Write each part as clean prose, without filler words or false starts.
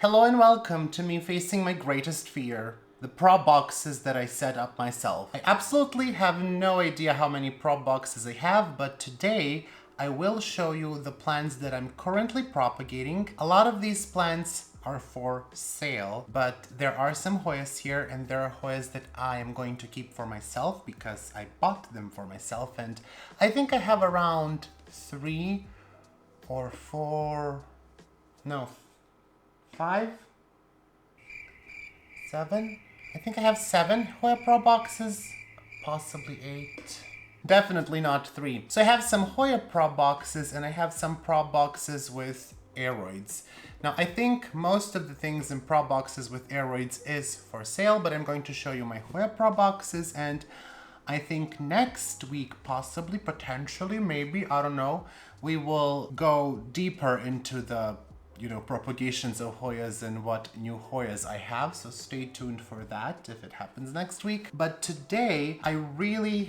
Hello and welcome to me facing my greatest fear, the prop boxes that I set up myself. I absolutely have no idea how many prop boxes I have, but today I will show you the plants that I'm currently propagating. A lot of these plants are for sale, but there are some Hoyas here, and there are Hoyas that I am going to keep for myself because I bought them for myself, and I think I have around 3 or 4, no, 5, 7. I think I have 7 Hoya Propboxes, possibly 8. Definitely not 3. So I have some Hoya Propboxes and I have some Propboxes with aeroids. Now I think most of the things in Propboxes with aeroids is for sale, but I'm going to show you my Hoya Propboxes, and I think next week, possibly, potentially, maybe, I don't know, we will go deeper into the propagations of Hoyas and what new Hoyas I have, so stay tuned for that if it happens next week. But today, I really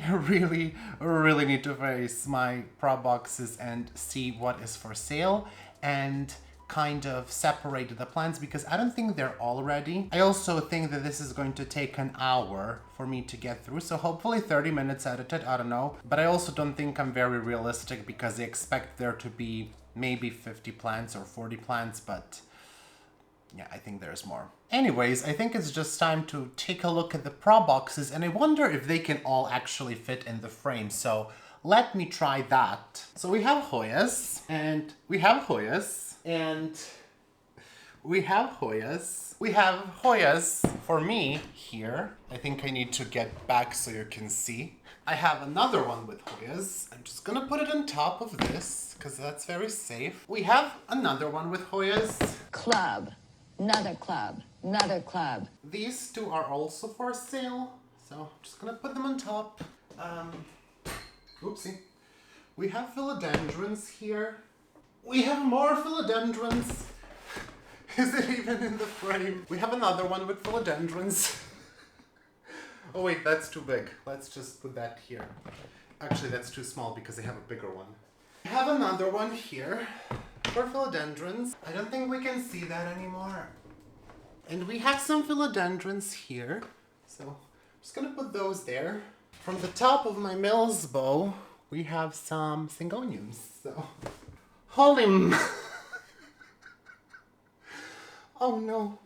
need to face my prop boxes and see what is for sale and kind of separate the plants because I don't think they're all ready. I also think that this is going to take an hour for me to get through, so hopefully 30 minutes edited, I don't know. But I also don't think I'm very realistic because I expect there to be maybe 50 plants or 40 plants, but yeah, I think there's more. Anyways, I think it's just time to take a look at the prop boxes, and I wonder if they can all actually fit in the frame, so let me try that. So we have Hoyas, and we have Hoyas, and we have Hoyas. We have Hoyas for me here. I think I need to get back so you can see. I have another one with Hoyas. I'm just gonna put it on top of this because that's very safe. We have another one with Hoyas. Club, another club, another club. These two are also for sale, so I'm just gonna put them on top. Oopsie. We have philodendrons here. We have more philodendrons. Is it even in the frame? We have another one with philodendrons. Oh wait, that's too big. Let's just put that here. Actually, that's too small because I have a bigger one. I have another one here for philodendrons. I don't think we can see that anymore. And we have some philodendrons here. So I'm just gonna put those there. From the top of my Mills bow, we have some Syngoniums. So, holy oh no.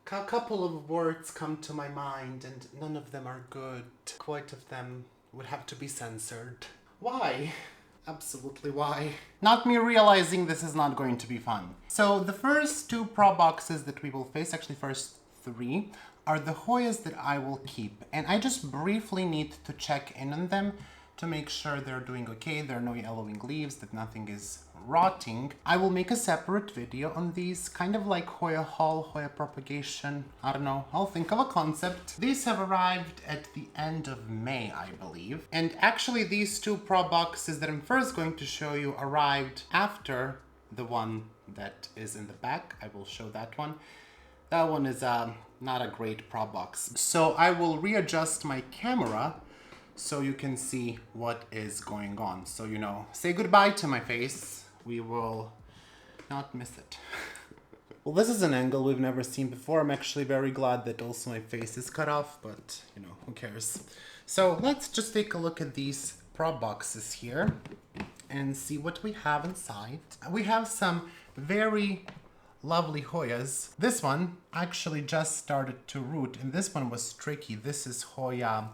A couple of words come to my mind and none of them are good. Quite of them would have to be censored. Why? Absolutely why? Not me realizing this is not going to be fun. So the first 2 prop boxes that we will face, actually first 3, are the Hoyas that I will keep. And I just briefly need to check in on them to make sure they're doing okay, there are no yellowing leaves, that nothing is rotting. I will make a separate video on these, kind of like Hoya haul, Hoya propagation. I don't know, I'll think of a concept. These have arrived at the end of May, I believe. And actually these 2 prop boxes that I'm first going to show you arrived after the one that is in the back. I will show that one. That one is not a great prop box. So I will readjust my camera so you can see what is going on. So, say goodbye to my face. We will not miss it. Well, this is an angle we've never seen before. I'm actually very glad that also my face is cut off, but who cares? So let's just take a look at these prop boxes here and see what we have inside. We have some very lovely Hoyas. This one actually just started to root, and this one was tricky. This is Hoya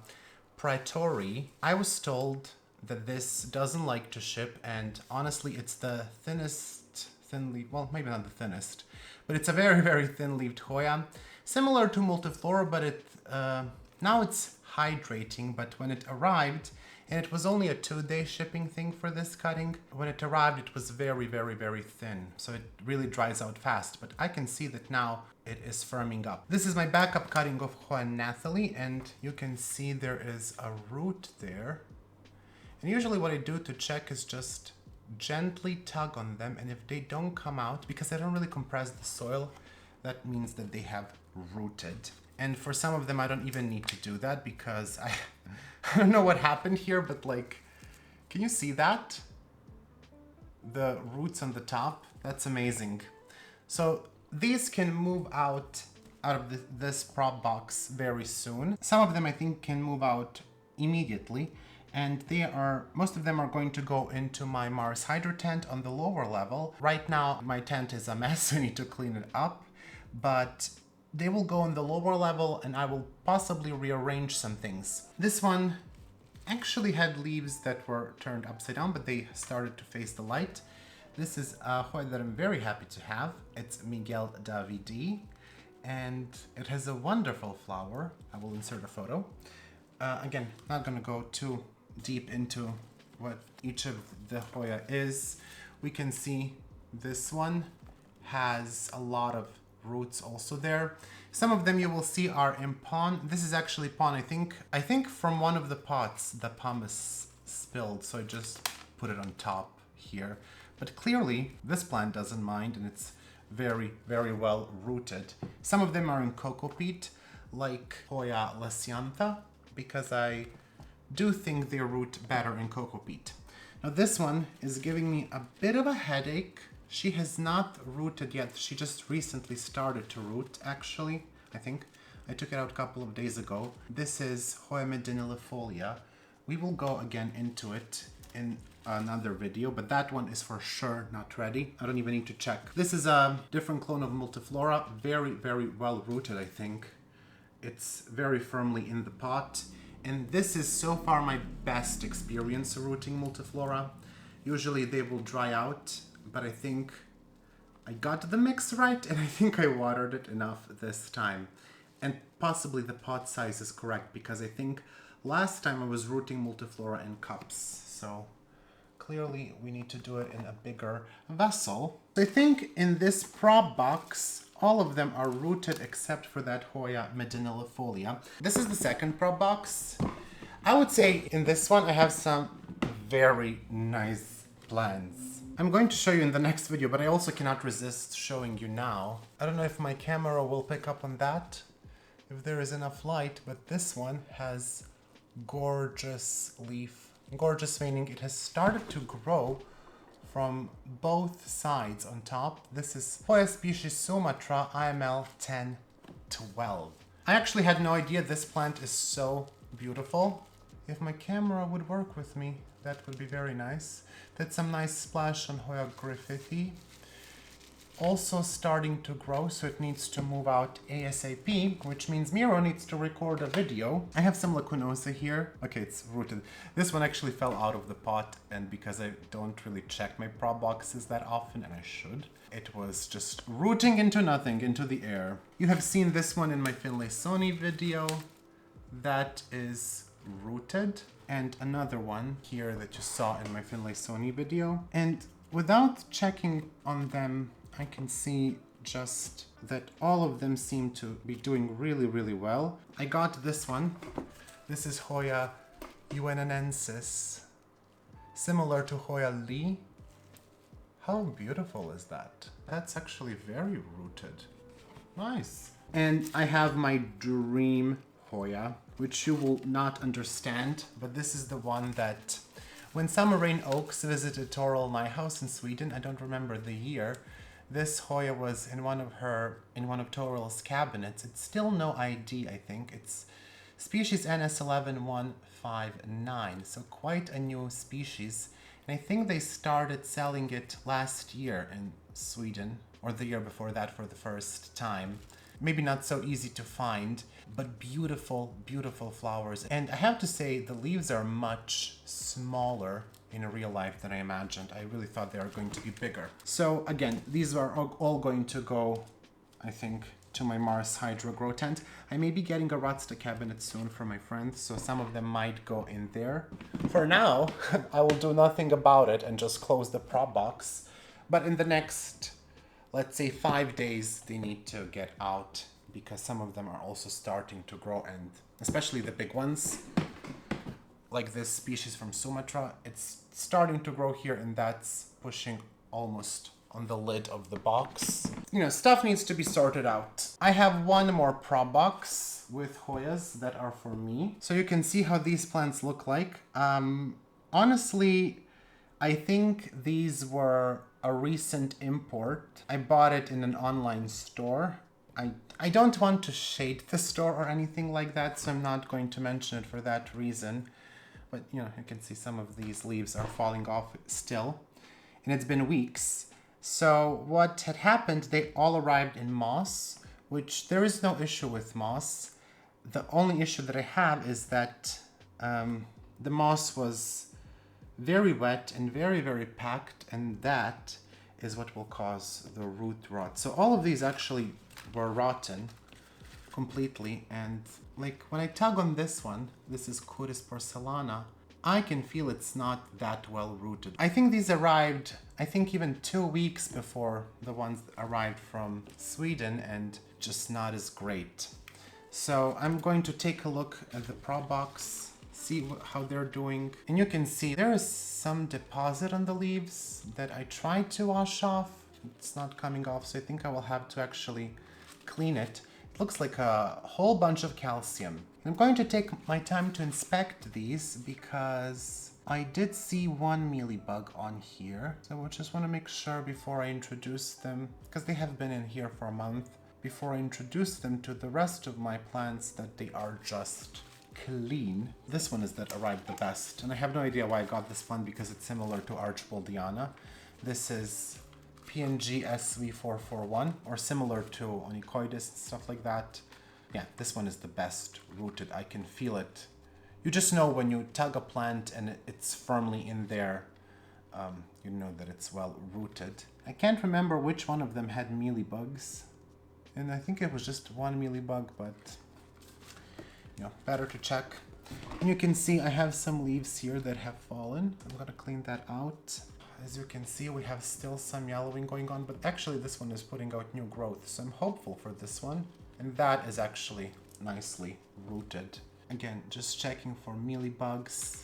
Praetori. I was told that this doesn't like to ship, and honestly it's the thinnest thin-leaf, well, maybe not the thinnest, but it's a very thin-leaved Hoya, similar to multiflora, but it now it's hydrating. But when it arrived, and it was only a 2-day shipping thing for this cutting, when it arrived it was very thin, so it really dries out fast. But I can see that now it is firming up. This is my backup cutting of Hoya Nathalie, and you can see there is a root there. And usually what I do to check is just gently tug on them, and if they don't come out, because I don't really compress the soil, that means that they have rooted. And for some of them I don't even need to do that because I don't know what happened here, but like, can you see that? The roots on the top? That's amazing. So these can move out of this prop box very soon. Some of them I think can move out immediately, and most of them are going to go into my Mars Hydro tent on the lower level. Right now my tent is a mess, I need to clean it up, but they will go on the lower level and I will possibly rearrange some things. This one actually had leaves that were turned upside down, but they started to face the light. This is a Hoya that I'm very happy to have. It's migueldavidii, and it has a wonderful flower. I will insert a photo. Again, not gonna go too deep into what each of the Hoya is. We can see this one has a lot of roots also there. Some of them you will see are in pon. This is actually pon. I think from one of the pots the pumice spilled, so I just put it on top here. But clearly this plant doesn't mind, and it's very, very well rooted. Some of them are in cocoa peat, like Hoya lasiantha, because I do think they root better in cocoa peat. Now this one is giving me a bit of a headache. She has not rooted yet. She just recently started to root, actually, I think. I took it out a couple of days ago. This is Hoya medinellifolia. We will go again into it in another video, but that one is for sure not ready. I don't even need to check. This is a different clone of multiflora. Very, very well rooted, I think. It's very firmly in the pot. And this is so far my best experience rooting multiflora. Usually they will dry out, but I think I got the mix right, and I think I watered it enough this time. And possibly the pot size is correct, because I think last time I was rooting multiflora in cups. So clearly we need to do it in a bigger vessel. I think in this prop box, all of them are rooted except for that Hoya medinellifolia. This is the second prop box. I would say in this one I have some very nice plants. I'm going to show you in the next video, but I also cannot resist showing you now. I don't know if my camera will pick up on that, if there is enough light, but this one has gorgeous leaf, gorgeous veining. It has started to grow from both sides on top. This is Hoya species Sumatra IML 1012. I actually had no idea this plant is so beautiful. If my camera would work with me, that would be very nice. That's some nice splash on Hoya griffithii. Also starting to grow, so it needs to move out ASAP, which means Miro needs to record a video. I have some lacunosa here. Okay, it's rooted. This one actually fell out of the pot, and because I don't really check my prop boxes that often, and I should, it was just rooting into nothing, into the air. You have seen this one in my Finlaysoni video. That is rooted. And another one here that you saw in my Finlaysoni video. And without checking on them, I can see just that all of them seem to be doing really, really well. I got this one. This is Hoya uenanensis, similar to Hoya Lee. How beautiful is that? That's actually very rooted. Nice. And I have my dream Hoya, which you will not understand, but this is the one that when some Rayne Oakes visited Toril, my house in Sweden, I don't remember the year, this Hoya was in one of Toril's cabinets. It's still no ID, I think. It's species NS11159, so quite a new species. And I think they started selling it last year in Sweden, or the year before that for the first time. Maybe not so easy to find, but beautiful, beautiful flowers. And I have to say, the leaves are much smaller in real life than I imagined. I really thought they were going to be bigger. So again, these are all going to go, I think, to my Mars Hydro grow tent. I may be getting a Ratsta cabinet soon for my friends, so some of them might go in there. For now, I will do nothing about it and just close the prop box. But in the next, let's say 5 days, they need to get out, because some of them are also starting to grow, and especially the big ones, like this species from Sumatra, it's starting to grow here, and that's pushing almost on the lid of the box. You know, stuff needs to be sorted out. I have one more prop box with Hoyas that are for me. So you can see how these plants look like. Honestly, I think these were a recent import. I bought it in an online store. I don't want to shade the store or anything like that, so I'm not going to mention it for that reason. But you know, you can see some of these leaves are falling off still. And it's been weeks. So what had happened, they all arrived in moss, which there is no issue with moss. The only issue that I have is that the moss was very wet and very, very packed, and that is what will cause the root rot. So all of these actually were rotten completely, and like when I tug on this one, this is Cutis porcellana, I can feel it's not that well rooted. I think these arrived, I think even 2 weeks before the ones that arrived from Sweden, and just not as great. So I'm going to take a look at the Propbox, see how they're doing. And you can see there is some deposit on the leaves that I tried to wash off. It's not coming off, so I think I will have to actually clean it. It looks like a whole bunch of calcium. I'm going to take my time to inspect these because I did see one mealybug on here. So I just want to make sure before I introduce them, because they have been in here for a month, before I introduce them to the rest of my plants, that they are just clean. This one is that arrived the best, and I have no idea why I got this one because it's similar to Archibaldina. This is PNG SV441, or similar to Onychoides, stuff like that. Yeah, this one is the best rooted. I can feel it. You just know when you tug a plant and it's firmly in there, you know that it's well rooted. I can't remember which one of them had mealybugs, and I think it was just one mealybug, but you know, better to check. And you can see I have some leaves here that have fallen. I'm gonna clean that out. As you can see, we have still some yellowing going on, but actually this one is putting out new growth, so I'm hopeful for this one. And that is actually nicely rooted. Again, just checking for mealybugs,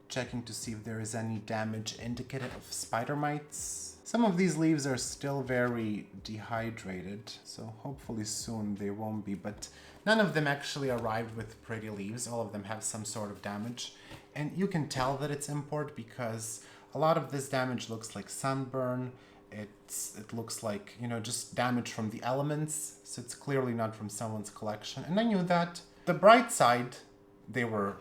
checking to see if there is any damage indicative of spider mites. Some of these leaves are still very dehydrated, so hopefully soon they won't be, but none of them actually arrived with pretty leaves. All of them have some sort of damage, and you can tell that it's import because a lot of this damage looks like sunburn. It looks like, you know, just damage from the elements, so it's clearly not from someone's collection. And I knew that. The bright side, they were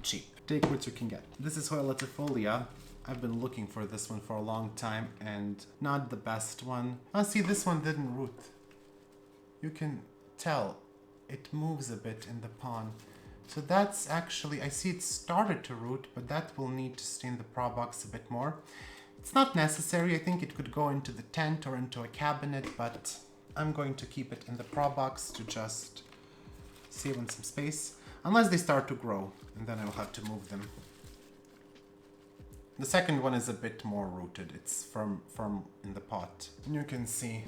cheap. Take what you can get. This is Hoya latifolia. I've been looking for this one for a long time, and not the best one. Oh, see, this one didn't root. You can tell it moves a bit in the pond. So that's actually, I see it started to root, but that will need to stay in the Propbox a bit more. It's not necessary. I think it could go into the tent or into a cabinet, but I'm going to keep it in the Propbox to just save on some space, unless they start to grow, and then I'll have to move them. The second one is a bit more rooted. It's firm in the pot. And you can see,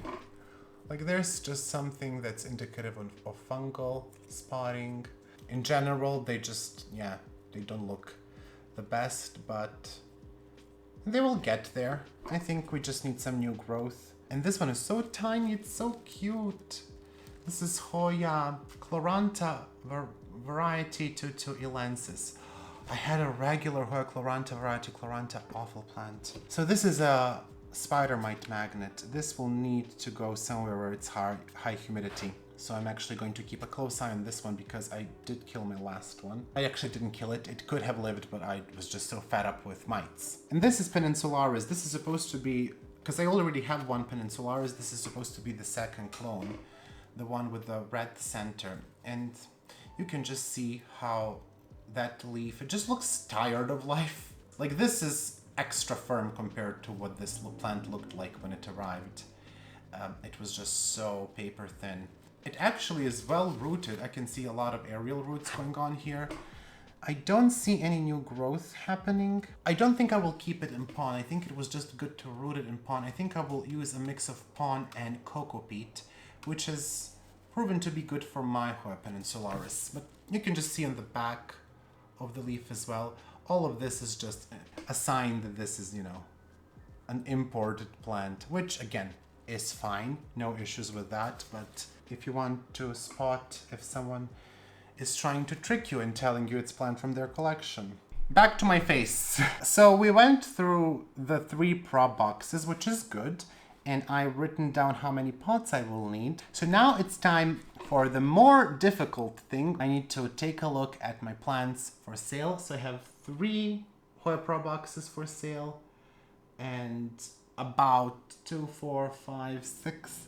like, there's just something that's indicative of fungal spotting. In general, they just, yeah, they don't look the best, but they will get there. I think we just need some new growth. And this one is so tiny, it's so cute. This is Hoya chlorantha variety 22elensis. I had a regular Hoya chlorantha variety chlorantha awful plant. So this is a spider mite magnet. This will need to go somewhere where it's high humidity. So I'm actually going to keep a close eye on this one because I did kill my last one. I actually didn't kill it. It could have lived, but I was just so fed up with mites. And this is Peninsularis. This is supposed to be, because I already have one Peninsularis, this is supposed to be the second clone, the one with the red center. And you can just see how that leaf, it just looks tired of life. Like, this is extra firm compared to what this plant looked like when it arrived. It was just so paper thin. It actually is well rooted. I can see a lot of aerial roots going on here. I don't see any new growth happening. I don't think I will keep it in pon. I think it was just good to root it in pon. I think I will use a mix of pon and coco peat, which has proven to be good for my Hoya peninsularis. But you can just see on the back of the leaf as well. All of this is just a sign that this is, you know, an imported plant, which again is fine. No issues with that. But if you want to spot if someone is trying to trick you and telling you it's plant from their collection, back to my face. So we went through the 3 prop boxes, which is good. And I've written down how many pots I will need. So now it's time for the more difficult thing. I need to take a look at my plants for sale. So I have 3 Hoya Propboxes for sale and about 6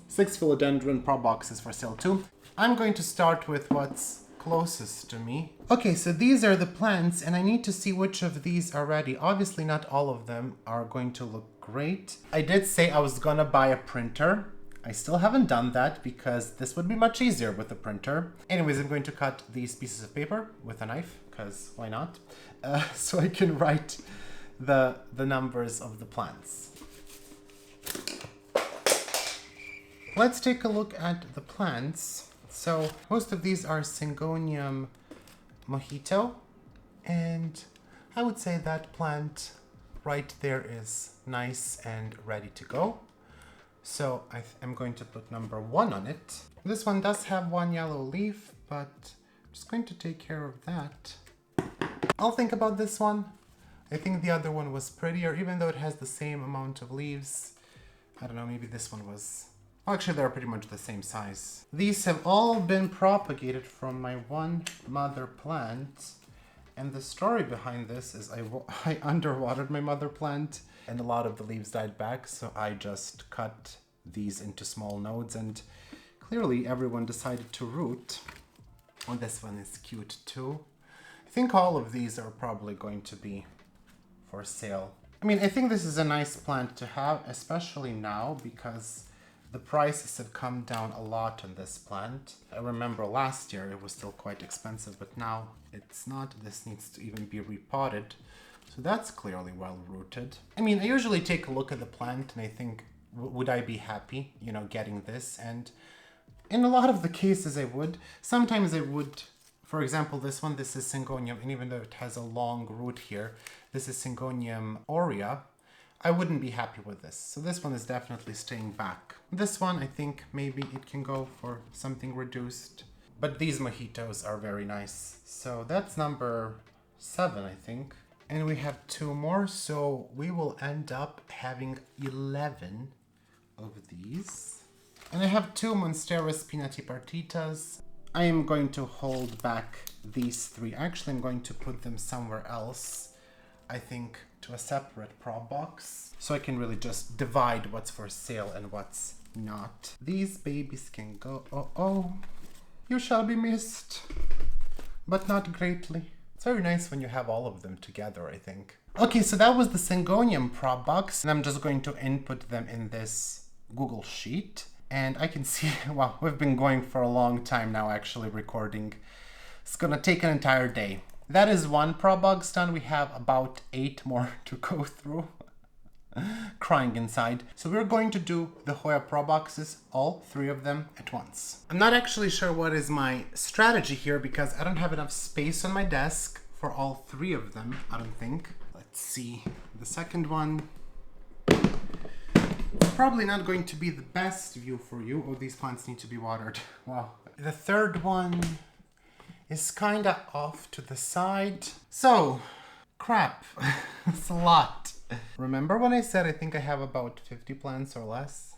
Philodendron Propboxes for sale too. I'm going to start with what's closest to me. Okay, so these are the plants and I need to see which of these are ready. Obviously not all of them are going to look great. I did say I was gonna buy a printer. I still haven't done that because this would be much easier with a printer. Anyways, I'm going to cut these pieces of paper with a knife because why not? So I can write the numbers of the plants. Let's take a look at the plants. So most of these are Syngonium Mojito, and I would say that plant right there is nice and ready to go. So I'm going to put number 1 on it. This one does have 1 yellow leaf, but I'm just going to take care of that. I'll think about this one. I think the other one was prettier, even though it has the same amount of leaves. I don't know, maybe this one was... Actually, they're pretty much the same size. These have all been propagated from my one mother plant. And the story behind this is I underwatered my mother plant and a lot of the leaves died back, so I just cut these into small nodes and clearly everyone decided to root. Oh, this one is cute too. I think all of these are probably going to be for sale. I mean, I think this is a nice plant to have, especially now because the prices have come down a lot on this plant. I remember last year it was still quite expensive, but now it's not. This needs to even be repotted. So that's clearly well rooted. I mean, I usually take a look at the plant and I think, would I be happy, you know, getting this? And in a lot of the cases I would. Sometimes I would. For example, this one, this is Syngonium, and even though it has a long root here, this is Syngonium aurea. I wouldn't be happy with this. So this one is definitely staying back. This one, I think maybe it can go for something reduced. But these mojitos are very nice. So that's number 7, I think. And we have 2 more, so we will end up having 11 of these. And I have 2 Monstera spinatipartitas. I am going to hold back these 3. Actually, I'm going to put them somewhere else. I think to a separate prop box, so I can really just divide what's for sale and what's not. These babies can go. Oh, you shall be missed, but not greatly. It's very nice when you have all of them together, I think. Okay, so that was the Syngonium Propbox, and I'm just going to input them in this Google Sheet. And I can see, wow, we've been going for a long time now actually recording. It's gonna take an entire day. That is 1 Propbox done. We have about 8 more to go through. Crying inside. So we're going to do the Hoya Propboxes, all 3 of them at once. I'm not actually sure what is my strategy here because I don't have enough space on my desk for all 3 of them, I don't think. Let's see. The second one. Probably not going to be the best view for you. Oh, these plants need to be watered. Wow. The third one is kind of off to the side. So, crap. It's a lot. Remember when I said I think I have about 50 plants or less?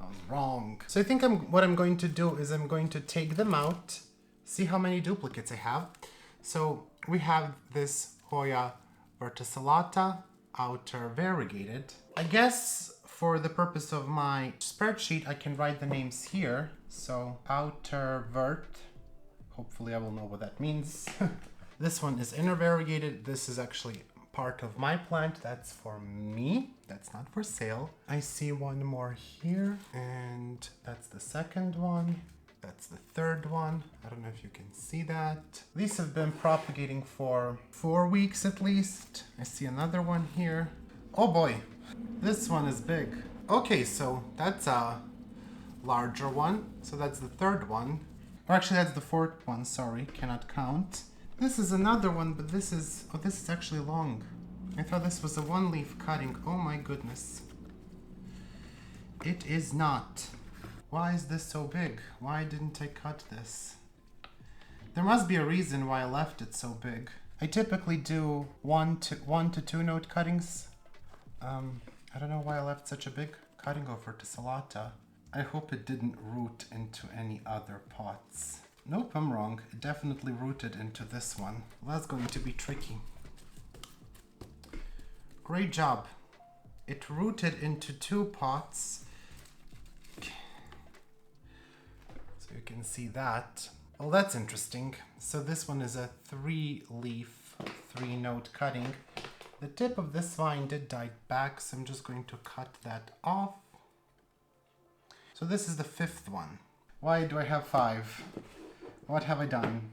I was wrong. So I think what I'm going to do is I'm going to take them out, see how many duplicates I have. So we have this Hoya verticillata, outer variegated. I guess for the purpose of my spreadsheet, I can write the names here. So outer vert. Hopefully I will know what that means. This one is inner variegated. This is actually part of my plant. That's for me. That's not for sale. I see 1 more here, and that's the second one. That's the third one. I don't know if you can see that. These have been propagating for 4 weeks at least. I see another one here. Oh boy, this one is big. Okay, so that's a larger one. So that's the third one. Or actually that's the 4th one, sorry, cannot count. This is another one, but this is actually long. I thought this was a 1-leaf cutting. Oh my goodness. It is not. Why is this so big? Why didn't I cut this? There must be a reason why I left it so big. I typically do one to two node cuttings. I don't know why I left such a big cutting of verticillata. I hope it didn't root into any other pots. Nope, I'm wrong. It definitely rooted into this one. Well, that's going to be tricky. Great job. It rooted into two pots. So you can see that. Well, that's interesting. So this one is a 3-leaf, 3-node cutting. The tip of this vine did die back, so I'm just going to cut that off. So this is the 5th one. Why do I have 5? What have I done?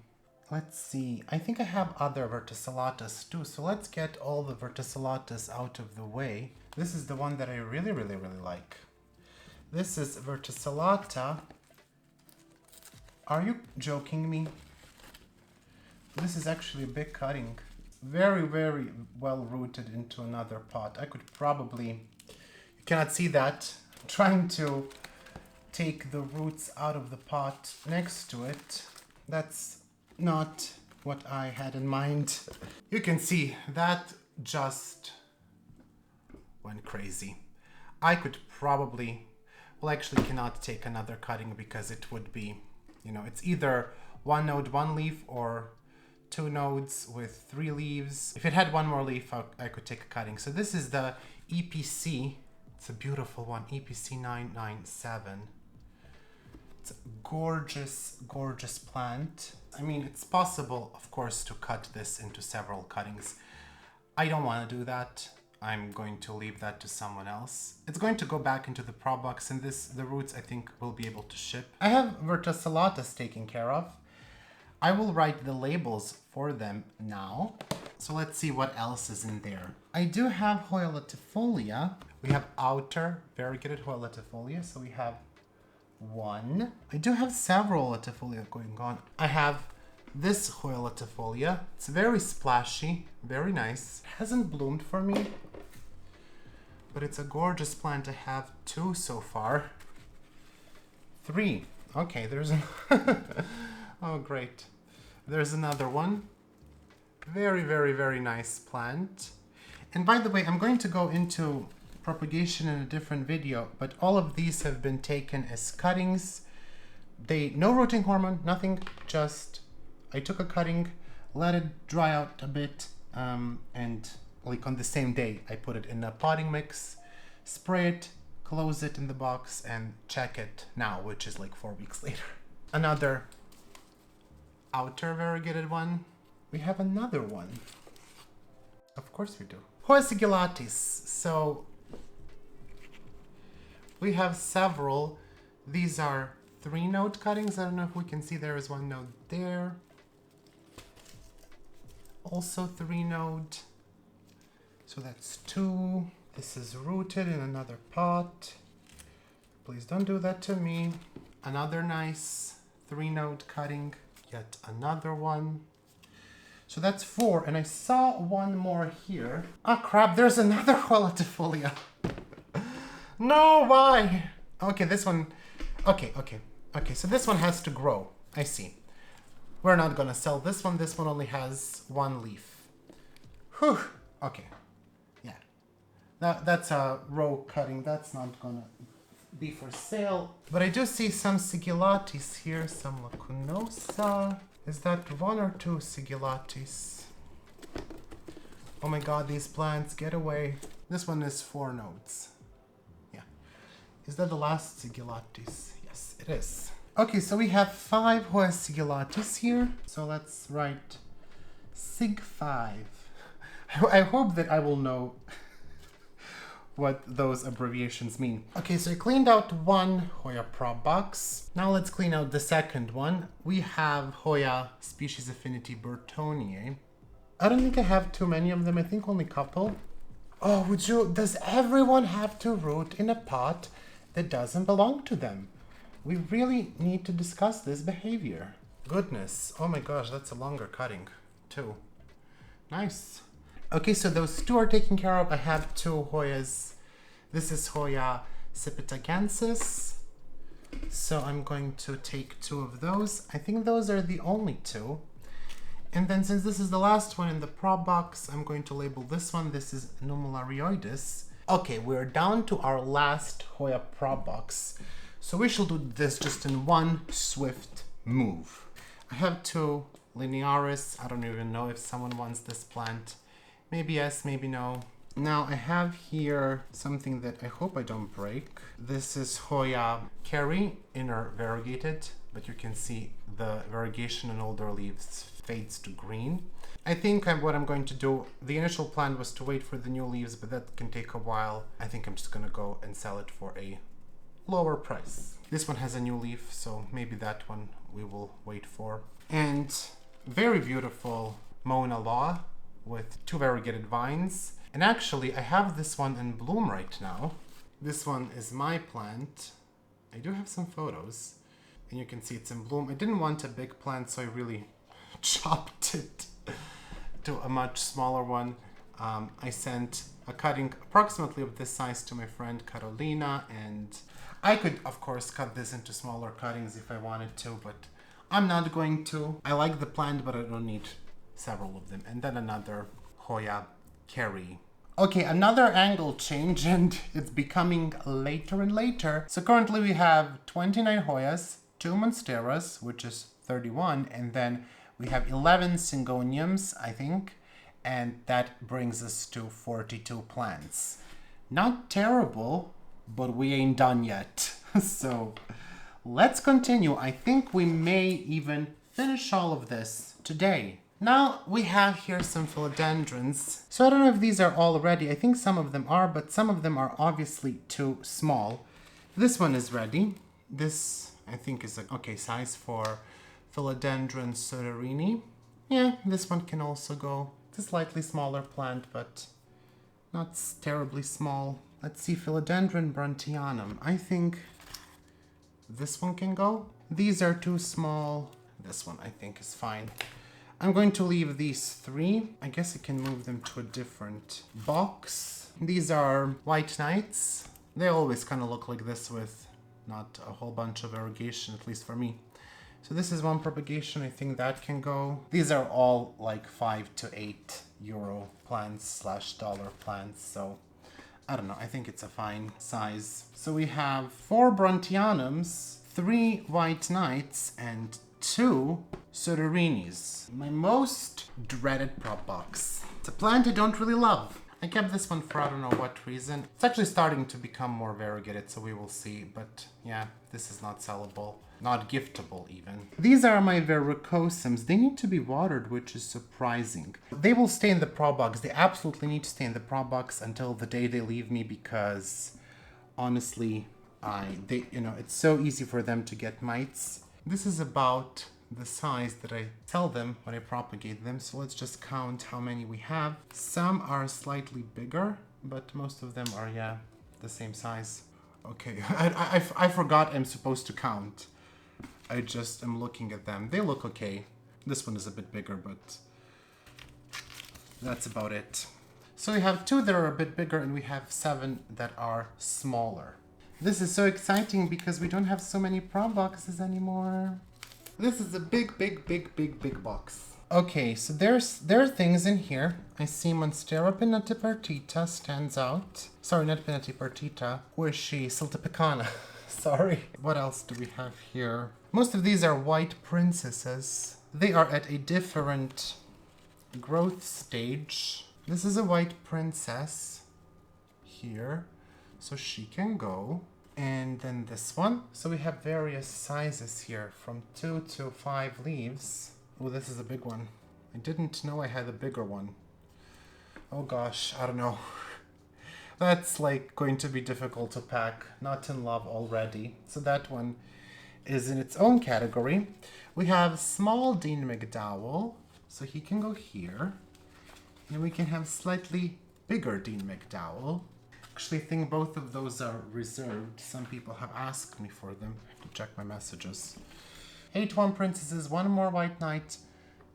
Let's see. I think I have other verticillatas too, so let's get all the verticillatas out of the way. This is the one that I really like. This is verticillata. Are you joking me? This is actually a big cutting. Very well rooted into another pot. I could probably, you cannot see that, I'm trying to take the roots out of the pot next to it. That's not what I had in mind. You can see that just went crazy. I could probably, well, actually cannot take another cutting because it would be, you know, it's either 1 node, 1 leaf, or 2 nodes with 3 leaves. If it had 1 more leaf, I could take a cutting. So this is the EPC. It's a beautiful one, EPC 997. It's a gorgeous plant. I mean, it's possible, of course, to cut this into several cuttings. I don't want to do that. I'm going to leave that to someone else. It's going to go back into the Propbox, and the roots, I think, will be able to ship. I have verticillatas taken care of. I will write the labels for them now. So let's see what else is in there. I do have Hoya latifolia. We have outer variegated Hoya latifolia. So we have 1. I do have several latifolia going on. I have this Hoya latifolia. It's very splashy, very nice. It hasn't bloomed for me, but it's a gorgeous plant. I have 2 so far. 3. Okay, there's oh, great. There's another one. Very nice plant. And by the way, I'm going to go into propagation in a different video, but all of these have been taken as cuttings. No rooting hormone, nothing, just I took a cutting, let it dry out a bit, and like on the same day, I put it in a potting mix, spray it, close it in the box, and check it now, which is like 4 weeks later. Another outer variegated one. We have another one. Of course we do. Hoya sigillitis. So we have several. These are 3-node cuttings. I don't know if we can see there is 1 node there. Also 3-node. So that's 2. This is rooted in another pot. Please don't do that to me. Another nice 3-node cutting. Yet another one. So that's 4, and I saw 1 more here. Ah, crap, there's another Hoya latifolia. No, why? Okay, this one, okay, so this one has to grow. I see. We're not gonna sell this one. This one only has 1 leaf. Whew, okay, yeah. That's a row cutting. That's not gonna be for sale. But I do see some sigillatis here, some lacunosa. Is that 1 or 2 sigillatis? Oh my god, these plants, get away. This one is 4 nodes. Yeah. Is that the last sigillatis? Yes, it is. Okay, so we have 5 Hoya sigillatis here. So let's write Sig 5. I hope that I will know what those abbreviations mean. Okay, so I cleaned out 1 Hoya Propbox. Now let's clean out the second one. We have Hoya species affinity Burtoniae. I don't think I have too many of them. I think only a couple. Oh, does everyone have to root in a pot that doesn't belong to them? We really need to discuss this behavior. Goodness. Oh my gosh, that's a longer cutting too. Nice. Okay, so those 2 are taken care of. I have 2 Hoyas. This is Hoya sipitagensis. So I'm going to take 2 of those. I think those are the only 2. And then since this is the last one in the prop box, I'm going to label this one. This is Numelarioides. Okay, we're down to our last Hoya Propbox. So we shall do this just in one swift move. I have two linearis. I don't even know if someone wants this plant. Maybe yes, maybe no. Now I have here something that I hope I don't break. This is Hoya Kerry, inner variegated, but you can see the variegation in older leaves fades to green. I think what I'm going to do, the initial plan was to wait for the new leaves, but that can take a while. I think I'm just gonna go and sell it for a lower price. This one has a new leaf, so maybe that one we will wait for. And very beautiful Mona Law with two variegated vines. And actually, I have this one in bloom right now. This one is my plant. I do have some photos, and you can see it's in bloom. I didn't want a big plant, so I really chopped it to a much smaller one. I sent a cutting approximately of this size to my friend Carolina, and I could, of course, cut this into smaller cuttings if I wanted to, but I'm not going to. I like the plant, but I don't need several of them. And then another Hoya Kerry. Okay, another angle change, and it's becoming later and later. So currently we have 29 Hoyas, 2 Monsteras, which is 31, and then we have 11 Syngoniums, I think, and that brings us to 42 plants. Not terrible, but we ain't done yet. So let's continue. I think we may even finish all of this today. Now we have here some philodendrons. So I don't know if these are all ready. I think some of them are, but some of them are obviously too small. This one is ready. This, I think, is a okay size for Philodendron Soterini. Yeah, this one can also go. It's a slightly smaller plant, but not terribly small. Let's see, Philodendron Bruntianum. I think this one can go. These are too small. This one I think is fine. I'm going to leave these 3. I guess I can move them to a different box. These are White Knights. They always kind of look like this with not a whole bunch of variegation, at least for me. So this is one propagation. I think that can go. These are all like 5 to 8 euro plants / dollar plants. So I don't know. I think it's a fine size. So we have 4 Bruntianums, 3 White Knights, and 2 Soterinis. My most dreaded prop box. It's a plant I don't really love. I kept this one for I don't know what reason. It's actually starting to become more variegated, so we will see. But yeah, this is not sellable. Not giftable even. These are my varicosums. They need to be watered, which is surprising. They will stay in the prop box. They absolutely need to stay in the prop box until the day they leave me, because honestly, it's so easy for them to get mites. This is about the size that I tell them when I propagate them. So let's just count how many we have. Some are slightly bigger, but most of them are, yeah, the same size. Okay, I forgot I'm supposed to count. I just am looking at them. They look okay. This one is a bit bigger, but that's about it. So we have 2 that are a bit bigger, and we have 7 that are smaller. This is so exciting because we don't have so many prop boxes anymore. This is a big box. Okay, so there are things in here. I see Monstera pinnatipartita stands out. Sorry, not pinnatipartita. Where is she? Siltepecana. Sorry. What else do we have here? Most of these are white princesses. They are at a different growth stage. This is a white princess here, so she can go. And then this one. So we have various sizes here, from 2 to 5 leaves. Oh, this is a big one. I didn't know I had a bigger one. Oh gosh, I don't know. That's like going to be difficult to pack. Not in love already. So that one is in its own category. We have small Dean McDowell. So he can go here. And we can have slightly bigger Dean McDowell. Actually, I think both of those are reserved. Some people have asked me for them. I have to check my messages. 8 1 princesses, 1 more white knight,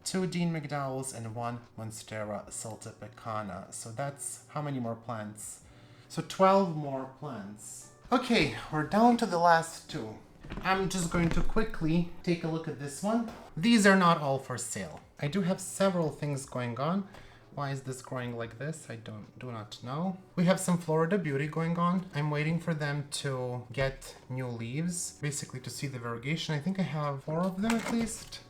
2 Dean McDowells, and 1 Monstera Siltepecana. So that's how many more plants? So 12 more plants. Okay, we're down to the last 2. I'm just going to quickly take a look at this one. These are not all for sale. I do have several things going on. Why is this growing like this? I do not know. We have some Florida Beauty going on. I'm waiting for them to get new leaves, basically to see the variegation. I think I have 4 of them at least.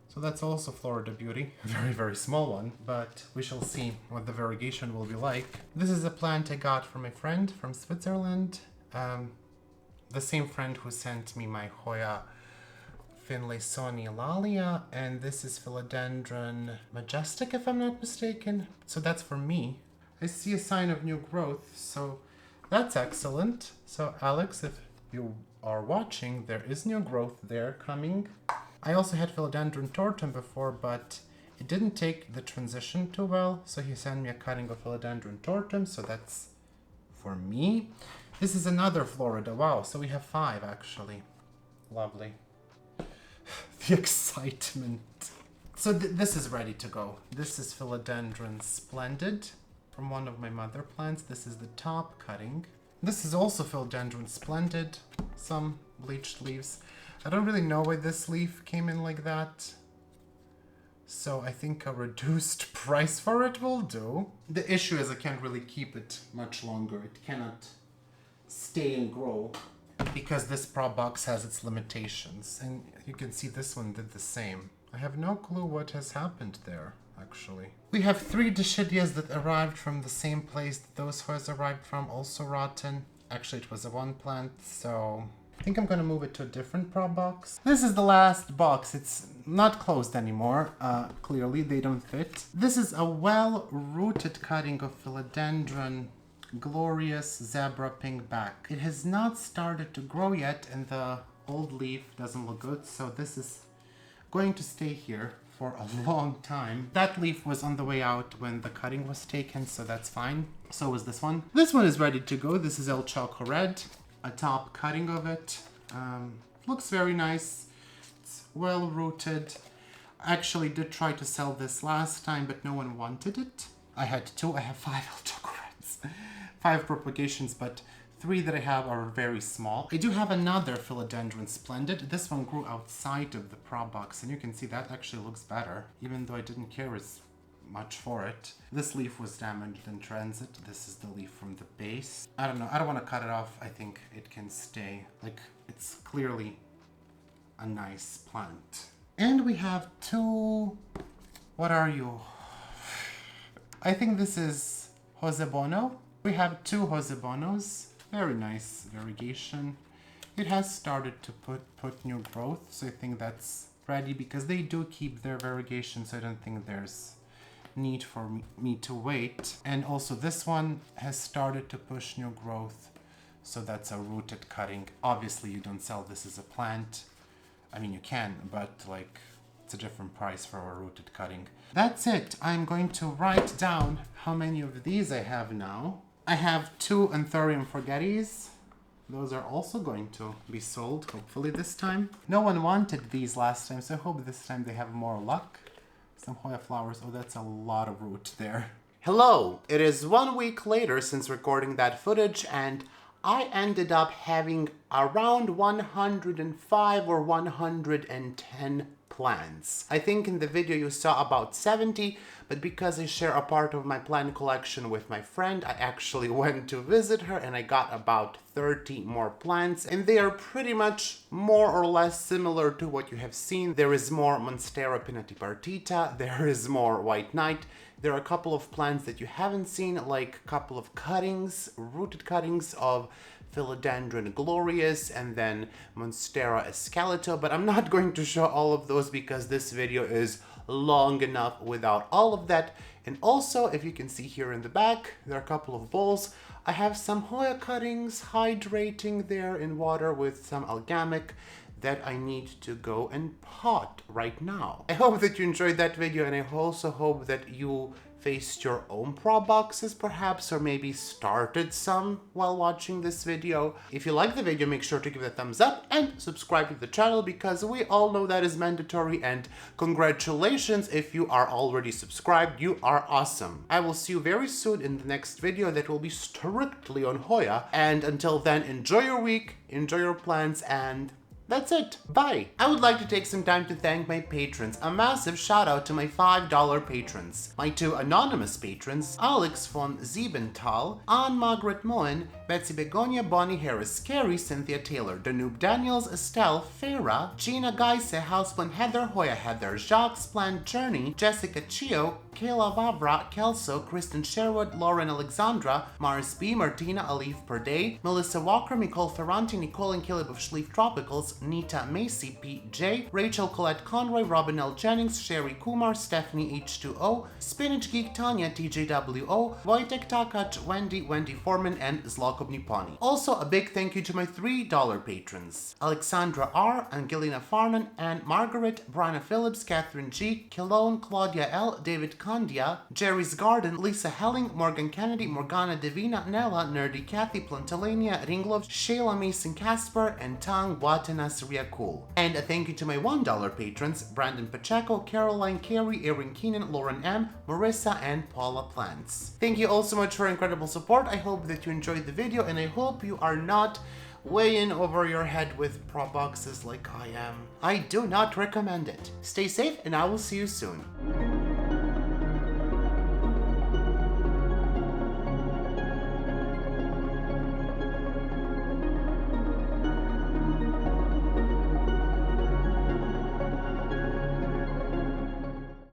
So that's also Florida Beauty, a very, very small one, but we shall see what the variegation will be like. This is a plant I got from a friend from Switzerland. The same friend who sent me my Hoya Finlaysoni Lalia, and this is Philodendron Majestic, if I'm not mistaken. So that's for me. I see a sign of new growth, so that's excellent. So Alex, if you are watching, there is new growth there coming. I also had Philodendron tortum before, but it didn't take the transition too well, so he sent me a cutting of Philodendron tortum, so that's for me. This is another Florida. Wow, so we have 5 actually. Lovely. The excitement. So this is ready to go. This is Philodendron Splendid from one of my mother plants. This is the top cutting. This is also Philodendron Splendid. Some bleached leaves. I don't really know why this leaf came in like that. So I think a reduced price for it will do. The issue is I can't really keep it much longer. It cannot stay and grow because this Propbox has its limitations. And you can see this one did the same. I have no clue what has happened there, actually. We have 3 Dischidias that arrived from the same place that those Hoyas arrived from, also rotten. Actually, it was a 1 plant, so I think I'm gonna move it to a different Propbox. This is the last box. It's not closed anymore. Clearly, they don't fit. This is a well-rooted cutting of Philodendron Glorious Zebra Pinkback. It has not started to grow yet, and the old leaf doesn't look good, so this is going to stay here for a long time. That leaf was on the way out when the cutting was taken, so that's fine. So is this one. This one is ready to go. This is El Choco Red, a top cutting of it. Looks very nice. It's well rooted. I actually did try to sell this last time, but no one wanted it. I had 2. I have 5 El Choco Reds. 5 propagations, but 3 that I have are very small. I do have another Philodendron Splendid. This one grew outside of the Propbox, and you can see that actually looks better, even though I didn't care as much for it. This leaf was damaged in transit. This is the leaf from the base. I don't know. I don't want to cut it off. I think it can stay. Like, it's clearly a nice plant. And we have 2... What are you? I think this is Josebono. We have 2 Josebonos. Very nice variegation. It has started to put new growth, so I think that's ready because they do keep their variegation, so I don't think there's need for me to wait. And also this one has started to push new growth, so that's a rooted cutting. Obviously you don't sell this as a plant. I mean, you can, but like it's a different price for a rooted cutting. That's it. I'm going to write down how many of these I have now. I have 2 Anthurium Forgettes. Those are also going to be sold, hopefully this time. No one wanted these last time, so I hope this time they have more luck. Some Hoya flowers. Oh, that's a lot of root there. Hello! It is 1 week later since recording that footage, and I ended up having around 105 or 110 plants. I think in the video you saw about 70, but because I share a part of my plant collection with my friend, I actually went to visit her and I got about 30 more plants, and they are pretty much more or less similar to what you have seen. There is more Monstera pinnatipartita, there is more White Knight, there are a couple of plants that you haven't seen, like a couple of cuttings, rooted cuttings of Philodendron Glorious and then Monstera escalato, but I'm not going to show all of those because this video is long enough without all of that. And also, if you can see here in the back, there are a couple of bowls. I have some Hoya cuttings hydrating there in water with some algamic that I need to go and pot right now. I hope that you enjoyed that video, and I also hope that you faced your own Propboxes perhaps, or maybe started some while watching this video. If you like the video, make sure to give it a thumbs up and subscribe to the channel, because we all know that is mandatory, and congratulations if you are already subscribed, you are awesome. I will see you very soon in the next video that will be strictly on Hoya, and until then, enjoy your week, enjoy your plants, and That's it. Bye. I would like to take some time to thank my patrons. A massive shout out to my $5 patrons. My 2 anonymous patrons, Alex von Siebenthal, Anne Margaret Moen, Betsy Begonia, Bonnie Harris, Carrie, Cynthia Taylor, Danube Daniels, Estelle, Farah, Gina Geise, Houseplan Heather, Hoya Heather, Jacques Plant Journey, Jessica Chio, Kayla Vavra, Kelso, Kristen Sherwood, Lauren Alexandra, Mars B, Martina Alif Per Day, Melissa Walker, Nicole Ferranti, Nicole and Caleb of Schleif Tropicals, Nita Macy, Pete J, Rachel Colette Conroy, Robin L. Jennings, Sherry Kumar, Stephanie H2O, Spinach Geek Tanya, TJWO, Wojtek Takach, Wendy Foreman, and Zlokov Nipani. Also, a big thank you to my $3 patrons, Alexandra R, Angelina Farnan, Anne Margaret, Brianna Phillips, Catherine G, Kilone, Claudia L, David Candia, Jerry's Garden, Lisa Helling, Morgan Kennedy, Morgana Divina, Nella, Nerdy Kathy, Plantalania, Ringlov, Shayla Mason Casper, and Tang Watana Riakul. And a thank you to my $1 patrons, Brandon Pacheco, Caroline Carey, Erin Keenan, Lauren M, Marissa, and Paula Plants. Thank you all so much for your incredible support. I hope that you enjoyed the video, and I hope you are not way in over your head with Propboxes like I am. I do not recommend it. Stay safe, and I will see you soon.